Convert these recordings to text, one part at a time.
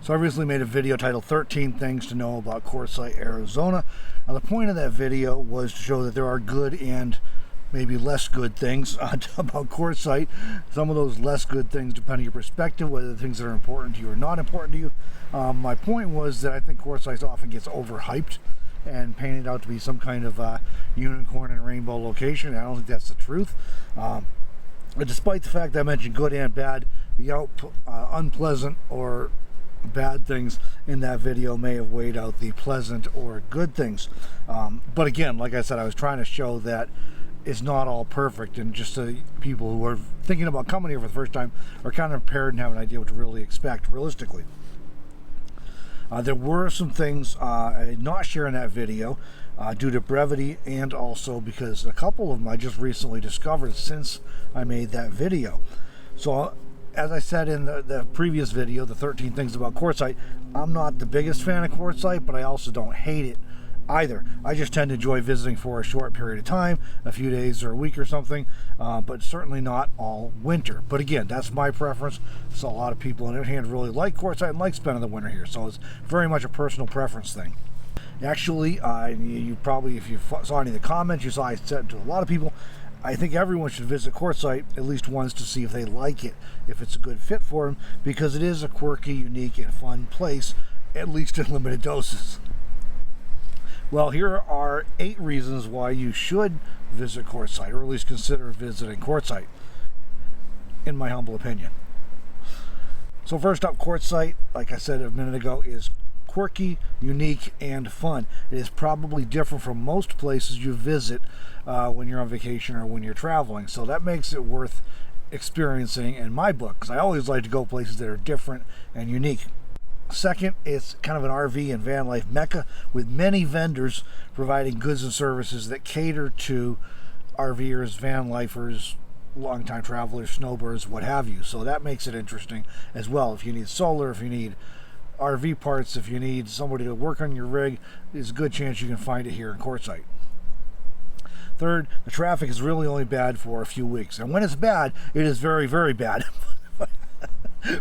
So I recently made a video titled 13 Things to Know About Quartzsite, Arizona. Now the point of that video was to show that there are good and maybe less good things about Quartzsite. Some of those less good things depending on your perspective, whether the things that are important to you or not important to you. My point was that I think Quartzsite often gets overhyped and painted out to be some kind of unicorn and rainbow location. I don't think that's the truth. But despite the fact that I mentioned good and bad, the unpleasant or bad things in that video may have weighed out the pleasant or good things. But again, like I said, I was trying to show that it's not all perfect, and just so people who are thinking about coming here for the first time are kind of prepared and have an idea what to really expect realistically. There were some things I did not share in that video due to brevity, and also because a couple of them I just recently discovered since I made that video. So as I said in the previous video, the 13 things about Quartzsite, I'm not the biggest fan of Quartzsite, but I also don't hate it either. I just tend to enjoy visiting for a short period of time, a few days or a week or something, but certainly not all winter. But again, that's my preference. So a lot of people on the other hand really like Quartzsite and like spending the winter here. So it's very much a personal preference thing. Actually, you probably, if you saw any of the comments, you saw I said to a lot of people, I think everyone should visit Quartzsite at least once to see if they like it, if it's a good fit for them, because it is a quirky, unique, and fun place, at least in limited doses. Well, here are 8 reasons why you should visit Quartzsite, or at least consider visiting Quartzsite, in my humble opinion. So first up, Quartzsite, like I said a minute ago, is quirky, unique, and fun. It is probably different from most places you visit when you're on vacation or when you're traveling. So that makes it worth experiencing in my book, because I always like to go places that are different and unique. Second, it's kind of an RV and van life mecca with many vendors providing goods and services that cater to RVers, van lifers, long-time travelers, snowbirds, what have you. So that makes it interesting as well. If you need solar, if you need RV parts, if you need somebody to work on your rig, there's a good chance you can find it here in Quartzsite. Third, the traffic is really only bad for a few weeks. And when it's bad, it is very, very bad.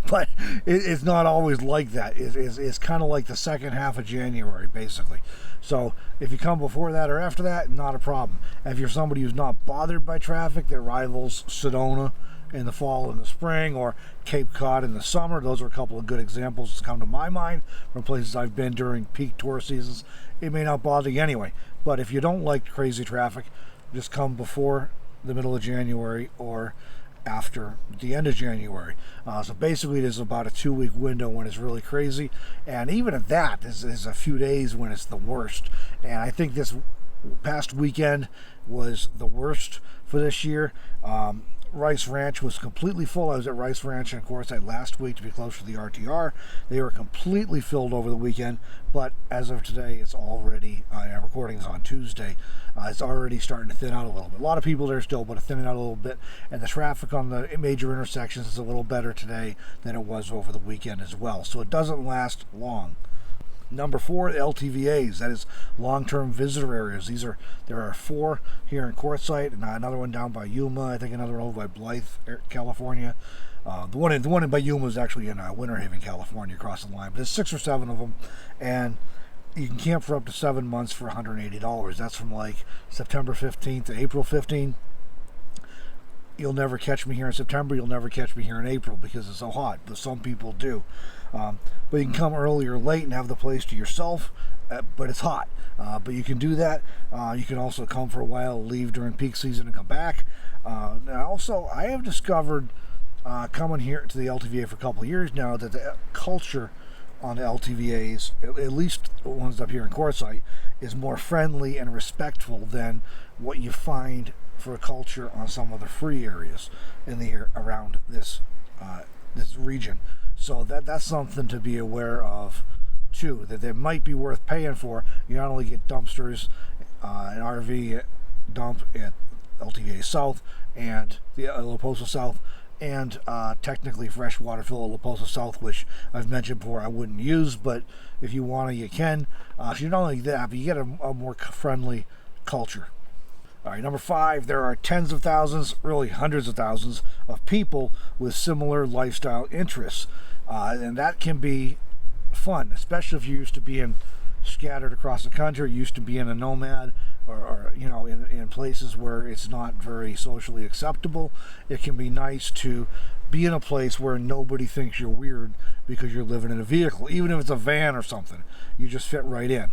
But it's not always like that. It's kind of like the second half of January, basically. So if you come before that or after that, not a problem. If you're somebody who's not bothered by traffic that rivals Sedona in the fall and the spring, or Cape Cod in the summer, those are a couple of good examples that come to my mind from places I've been during peak tour seasons. It may not bother you anyway, but if you don't like crazy traffic, just come before the middle of January or after the end of January. So basically there's about a 2-week window when it's really crazy, and even at that there's a few days when it's the worst. And I think this past weekend was the worst for this year. Rice Ranch was completely full. I was at Rice Ranch in Quartzsite last week to be close to the RTR. They were completely filled over the weekend, but as of today, it's already, recording is on Tuesday, it's already starting to thin out a little bit. A lot of people there still, but it's thinning out a little bit, and the traffic on the major intersections is a little better today than it was over the weekend as well, so it doesn't last long. Number 4, LTVAs, that is long-term visitor areas. There are 4 here in Quartzsite, and another one down by Yuma. I think another one over by Blythe, California. The one in by Yuma is actually in Winter Haven, California, across the line. But there's 6 or 7 of them, and you can camp for up to 7 months for $180. That's from like September 15th to April 15th. You'll never catch me here in September. You'll never catch me here in April because it's so hot, but some people do. But you can come early or late and have the place to yourself, but it's hot. But you can do that. You can also come for a while, leave during peak season, and come back. Now also, I have discovered coming here to the LTVA for a couple of years now that the culture on the LTVAs, at least the ones up here in Quartzsite, is more friendly and respectful than what you find for a culture on some of the free areas in the around this region. So that's something to be aware of too, that they might be worth paying for. You not only get dumpsters, an RV dump at LTVA South and the La Posa South, and technically freshwater fill at La Posa South, which I've mentioned before I wouldn't use, but if you want to, you can. So you not only that, but you get a more friendly culture. All right, number 5, there are tens of thousands, really hundreds of thousands of people with similar lifestyle interests. And that can be fun, especially if you're used to being scattered across the country, used to being a nomad, or you know, in places where it's not very socially acceptable. It can be nice to be in a place where nobody thinks you're weird because you're living in a vehicle, even if it's a van or something. You just fit right in.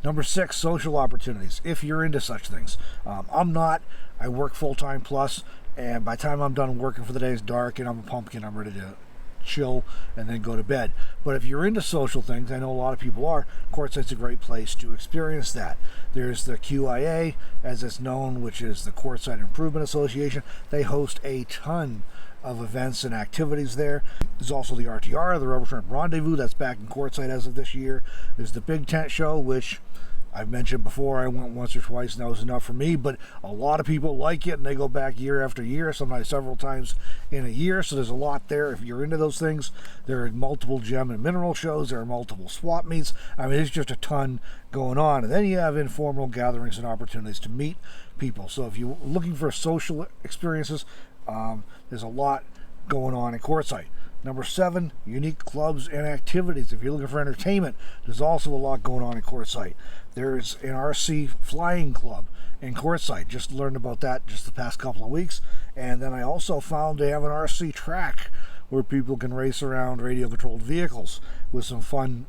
Number 6, social opportunities, if you're into such things. I'm not. I work full-time plus, and by the time I'm done working for the day, it's dark and I'm a pumpkin. I'm ready to chill and then go to bed. But if you're into social things, I know a lot of people are, Quartzsite's a great place to experience that. There's the QIA, as it's known, which is the Quartzsite Improvement Association. They host a ton of events and activities there. There's also the RTR, the Rubber Shrimp Rendezvous, that's back in Quartzsite as of this year. There's the Big Tent Show, which I've mentioned before. I went once or twice and that was enough for me, but a lot of people like it and they go back year after year, sometimes several times in a year. So there's a lot there if you're into those things. There are multiple gem and mineral shows. There are multiple swap meets. I mean, there's just a ton going on. And then you have informal gatherings and opportunities to meet people. So if you're looking for social experiences, there's a lot going on in Quartzsite. Number 7, unique clubs and activities. If you're looking for entertainment, there's also a lot going on in Quartzsite. There's an RC flying club in Quartzsite. Just learned about that just the past couple of weeks. And then I also found they have an RC track where people can race around radio-controlled vehicles with some fun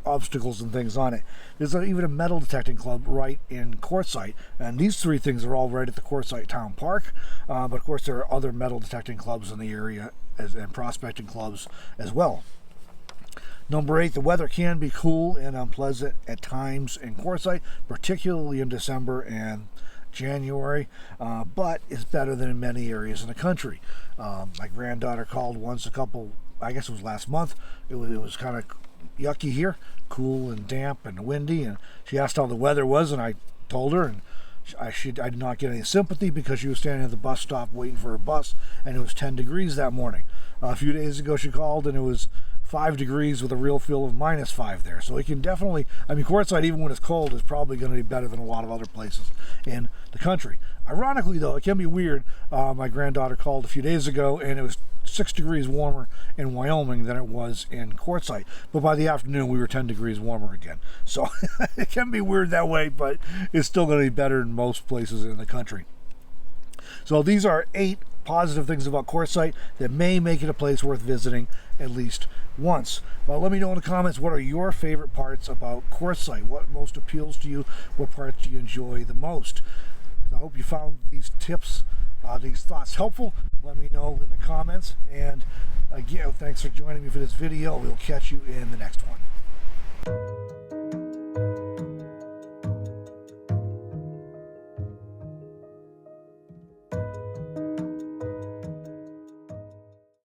obstacles and things on it. There's even a metal detecting club right in Quartzsite, and these 3 things are all right at the Quartzsite Town Park. But of course, there are other metal detecting clubs in the area and prospecting clubs as well. Number 8, the weather can be cool and unpleasant at times in Quartzsite, particularly in December and January, but it's better than in many areas in the country. My granddaughter called once I guess it was last month. It was kind of yucky here, cool and damp and windy, and she asked how the weather was, and I told her, and I did not get any sympathy because she was standing at the bus stop waiting for her bus, and it was 10 degrees that morning. A few days ago she called and it was 5 degrees with a real feel of -5 there. So it can definitely, I mean, Quartzsite, even when it's cold, is probably going to be better than a lot of other places in the country. Ironically, though, it can be weird. My granddaughter called a few days ago and it was 6 degrees warmer in Wyoming than it was in Quartzsite. But by the afternoon, we were 10 degrees warmer again. So it can be weird that way, but it's still going to be better in most places in the country. So these are 8 positive things about Quartzsite that may make it a place worth visiting at least once. Well, let me know in the comments, what are your favorite parts about Quartzsite? What most appeals to you? What parts do you enjoy the most? I hope you found these tips, these thoughts helpful. Let me know in the comments. And again, thanks for joining me for this video. We'll catch you in the next one.